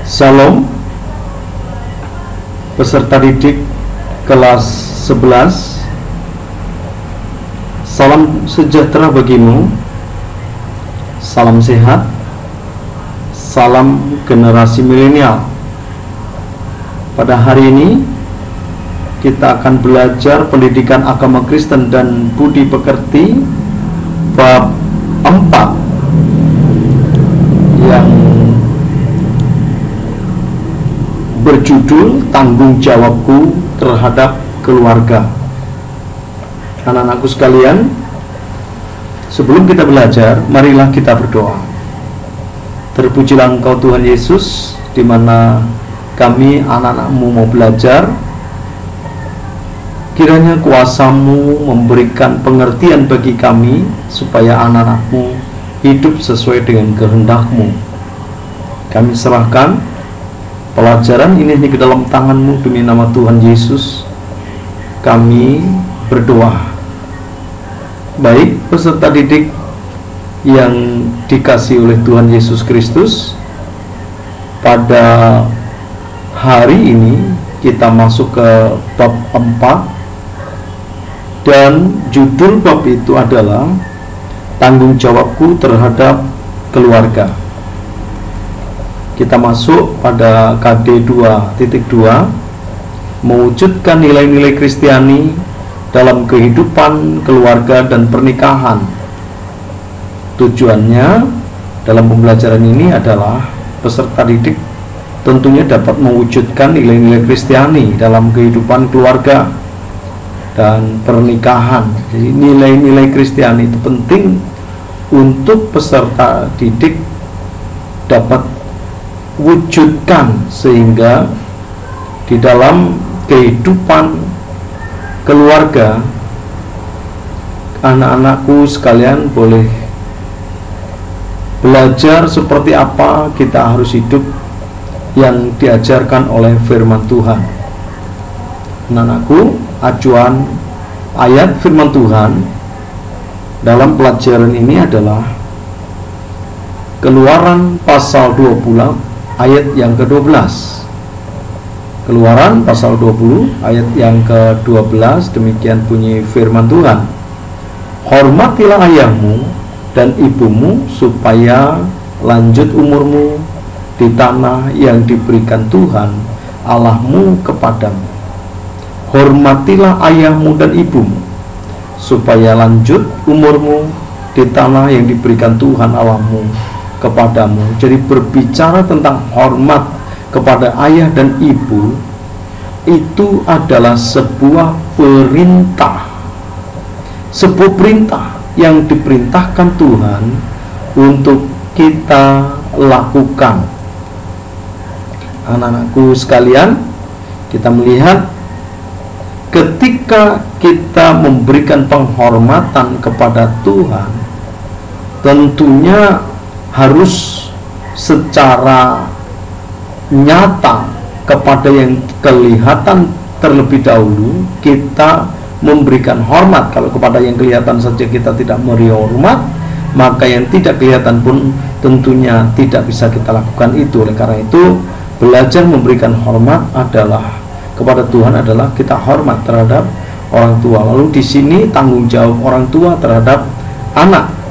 Shalom, peserta didik kelas 11. Salam sejahtera bagimu, salam sehat, salam generasi milenial. Pada hari ini kita akan belajar pendidikan agama Kristen dan budi pekerti bab 4 yang berjudul tanggung jawabku terhadap keluarga. Anak-anakku sekalian, sebelum kita belajar, marilah kita berdoa. Terpujilah Engkau Tuhan Yesus, di mana kami anak-anak-Mu mau belajar. Kiranya kuasa-Mu memberikan pengertian bagi kami, supaya anak-anak-Mu hidup sesuai dengan kehendak-Mu. Kami serahkan pelajaran ini ke dalam tangan-Mu demi nama Tuhan Yesus. Kami berdoa. Baik peserta didik yang dikasihi oleh Tuhan Yesus Kristus, pada hari ini kita masuk ke bab 4, dan judul bab itu adalah tanggung jawabku terhadap keluarga. Kita masuk pada KD 2.2, mewujudkan nilai-nilai Kristiani dalam kehidupan keluarga dan pernikahan. Tujuannya dalam pembelajaran ini adalah peserta didik tentunya dapat mewujudkan nilai-nilai Kristiani dalam kehidupan keluarga dan pernikahan. Jadi nilai-nilai Kristiani itu penting untuk peserta didik dapat wujudkan, sehingga di dalam kehidupan keluarga anak-anakku sekalian boleh belajar seperti apa kita harus hidup yang diajarkan oleh firman Tuhan. Anak-anakku, acuan ayat firman Tuhan dalam pelajaran ini adalah Keluaran pasal 20 ayat yang ke-12. Keluaran pasal 20 ayat yang ke-12, demikian bunyi firman Tuhan. Hormatilah ayahmu dan ibumu, supaya lanjut umurmu di tanah yang diberikan Tuhan Allahmu kepadamu. Hormatilah ayahmu dan ibumu, supaya lanjut umurmu di tanah yang diberikan Tuhan Allahmu kepadamu. Jadi berbicara tentang hormat kepada ayah dan ibu itu adalah sebuah perintah, sebuah perintah yang diperintahkan Tuhan untuk kita lakukan. Anak-anakku sekalian, kita melihat ketika kita memberikan penghormatan kepada Tuhan, tentunya harus secara nyata kepada yang kelihatan terlebih dahulu kita memberikan hormat. Kalau kepada yang kelihatan saja kita tidak memberi hormat, maka yang tidak kelihatan pun tentunya tidak bisa kita lakukan itu. Oleh karena itu, belajar memberikan hormat adalah kepada Tuhan adalah kita hormat terhadap orang tua. Lalu di sini tanggung jawab orang tua terhadap anak.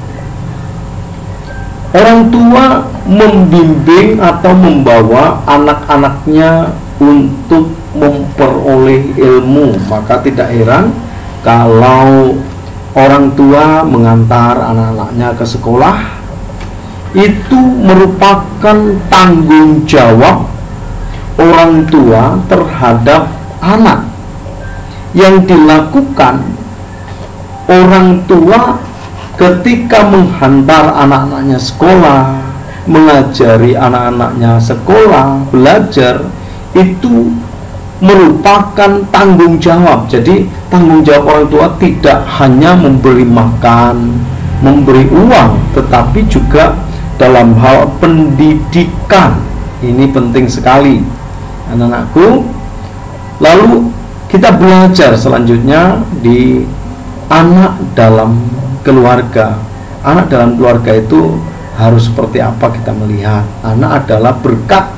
Orang tua membimbing atau membawa anak-anaknya untuk memperoleh ilmu. Maka tidak heran kalau orang tua mengantar anak-anaknya ke sekolah. Itu merupakan tanggung jawab orang tua terhadap anak, yang dilakukan orang tua ketika menghantar anak-anaknya sekolah, mengajari anak-anaknya sekolah, belajar, itu merupakan tanggung jawab. Jadi tanggung jawab orang tua tidak hanya memberi makan, memberi uang, tetapi juga dalam hal pendidikan. Ini penting sekali, anak-anakku. Lalu kita belajar selanjutnya di anak dalam keluarga. Anak dalam keluarga itu harus seperti apa kita melihat. Anak adalah berkat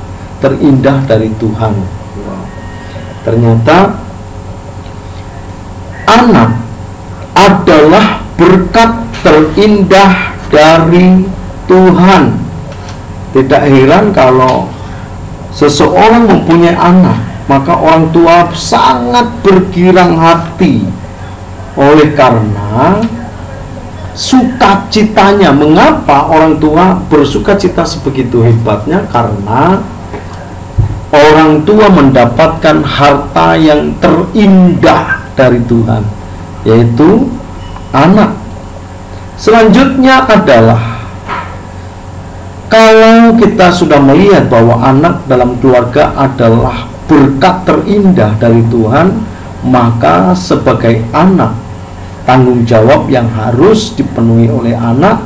terindah dari Tuhan. Ternyata anak adalah berkat terindah dari Tuhan. Tidak heran kalau seseorang mempunyai anak, maka orang tua sangat bergirang hati oleh karena sukacitanya. Mengapa orang tua bersukacita sebegitu hebatnya? Karena orang tua mendapatkan harta yang terindah dari Tuhan, yaitu anak. Selanjutnya adalah, kalau kita sudah melihat bahwa anak dalam keluarga adalah berkat terindah dari Tuhan, maka sebagai anak, tanggung jawab yang harus dipenuhi oleh anak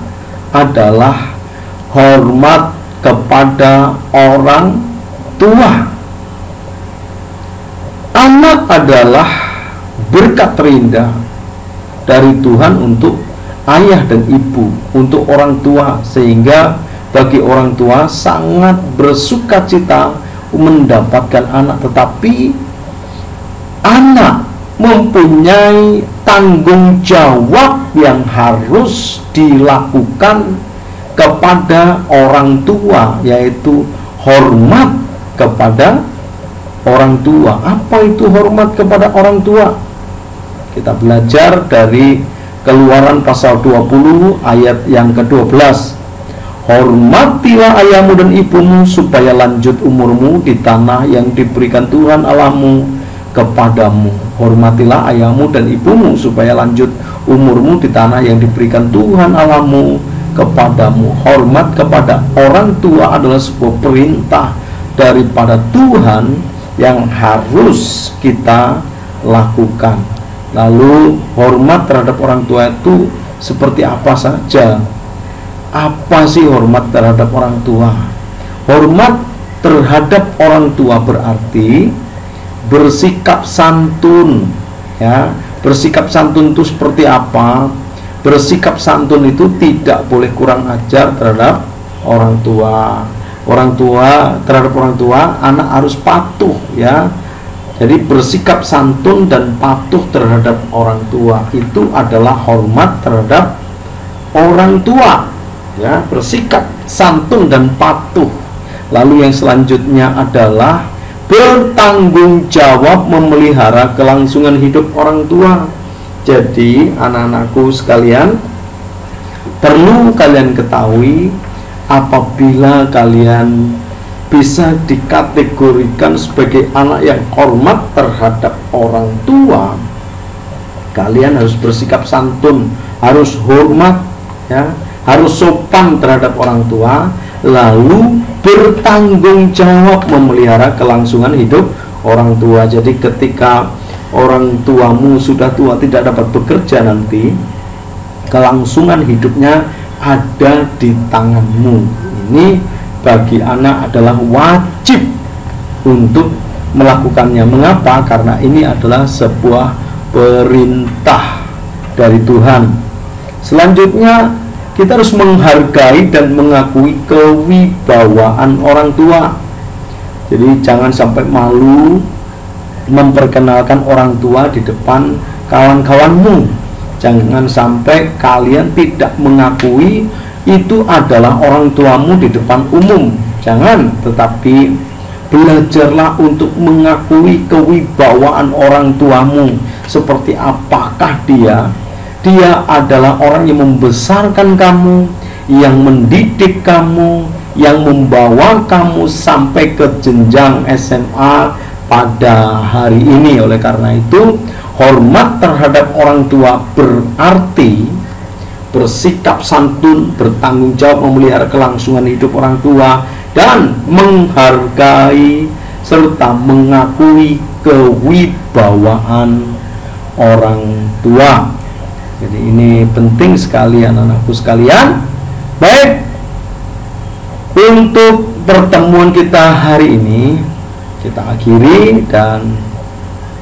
adalah hormat kepada orang tua. Anak adalah berkat terindah dari Tuhan untuk ayah dan ibu, untuk orang tua, sehingga bagi orang tua sangat bersukacita mendapatkan anak. Tetapi anak mempunyai tanggung jawab yang harus dilakukan kepada orang tua, yaitu hormat kepada orang tua. Apa itu hormat kepada orang tua? Kita belajar dari Keluaran pasal 20 ayat yang ke-12. Hormatilah ayahmu dan ibumu supaya lanjut umurmu di tanah yang diberikan Tuhan Allahmu kepadamu. Hormatilah ayahmu dan ibumu supaya lanjut umurmu di tanah yang diberikan Tuhan Allahmu kepadamu. Hormat kepada orang tua adalah sebuah perintah daripada Tuhan yang harus kita lakukan. Lalu hormat terhadap orang tua itu seperti apa saja? Apa sih hormat terhadap orang tua? Hormat terhadap orang tua berarti bersikap santun, ya. Bersikap santun itu seperti apa? Bersikap santun itu tidak boleh kurang ajar terhadap orang tua. Orang tua, terhadap orang tua, anak harus patuh, ya. Jadi bersikap santun dan patuh terhadap orang tua itu adalah hormat terhadap orang tua, ya. Bersikap santun dan patuh. Lalu yang selanjutnya adalah bertanggung jawab memelihara kelangsungan hidup orang tua. Jadi anak-anakku sekalian, perlu kalian ketahui, apabila kalian bisa dikategorikan sebagai anak yang hormat terhadap orang tua, kalian harus bersikap santun, harus hormat, ya, harus sopan terhadap orang tua, lalu bertanggung jawab memelihara kelangsungan hidup orang tua. Jadi ketika orang tuamu sudah tua, tidak dapat bekerja nanti, kelangsungan hidupnya ada di tanganmu. Ini bagi anak adalah wajib untuk melakukannya. Mengapa? Karena ini adalah sebuah perintah dari Tuhan. Selanjutnya, kita harus menghargai dan mengakui kewibawaan orang tua. Jadi jangan sampai malu memperkenalkan orang tua di depan kawan-kawanmu. Jangan sampai kalian tidak mengakui itu adalah orang tuamu di depan umum. Jangan, tetapi belajarlah untuk mengakui kewibawaan orang tuamu. Seperti apakah dia? Dia adalah orang yang membesarkan kamu, yang mendidik kamu, yang membawa kamu sampai ke jenjang SMA pada hari ini. Oleh karena itu, hormat terhadap orang tua berarti bersikap santun, bertanggung jawab memelihara kelangsungan hidup orang tua, dan menghargai serta mengakui kewibawaan orang tua. Jadi ini penting sekali anak-anakku sekalian. Baik, untuk pertemuan kita hari ini kita akhiri, dan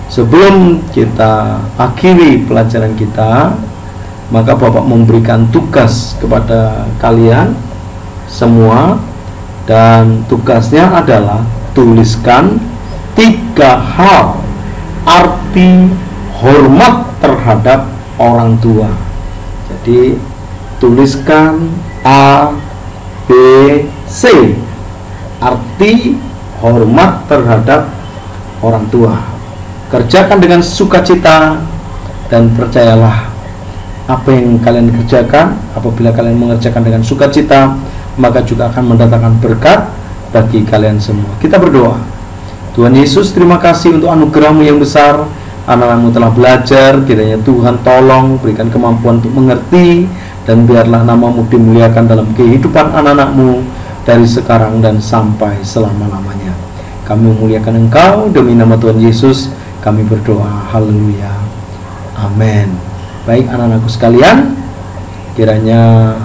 sebelum kita akhiri pelajaran kita, maka Bapak memberikan tugas kepada kalian semua, dan tugasnya adalah tuliskan 3 hal arti hormat terhadap orang tua. Jadi tuliskan A, B, C, arti hormat terhadap orang tua. Kerjakan dengan sukacita, dan percayalah, apa yang kalian kerjakan, apabila kalian mengerjakan dengan sukacita, maka juga akan mendatangkan berkat bagi kalian semua. Kita berdoa. Tuhan Yesus, terima kasih untuk anugerah-Mu yang besar. Anak-anak-Mu telah belajar, kiranya Tuhan tolong berikan kemampuan untuk mengerti, dan biarlah nama-Mu dimuliakan dalam kehidupan anak-anak-Mu dari sekarang dan sampai selama-lamanya. Kami memuliakan Engkau, demi nama Tuhan Yesus kami berdoa. Haleluya, amin. Baik anak-anakku sekalian, kiranya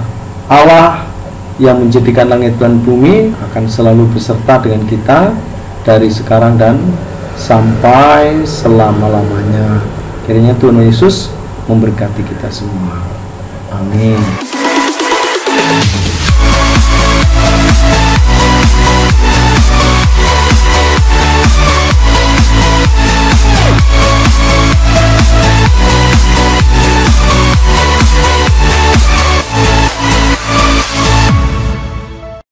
Allah yang menjadikan langit dan bumi akan selalu beserta dengan kita dari sekarang dan sampai selama-lamanya. Kiranya Tuhan Yesus memberkati kita semua. Amin.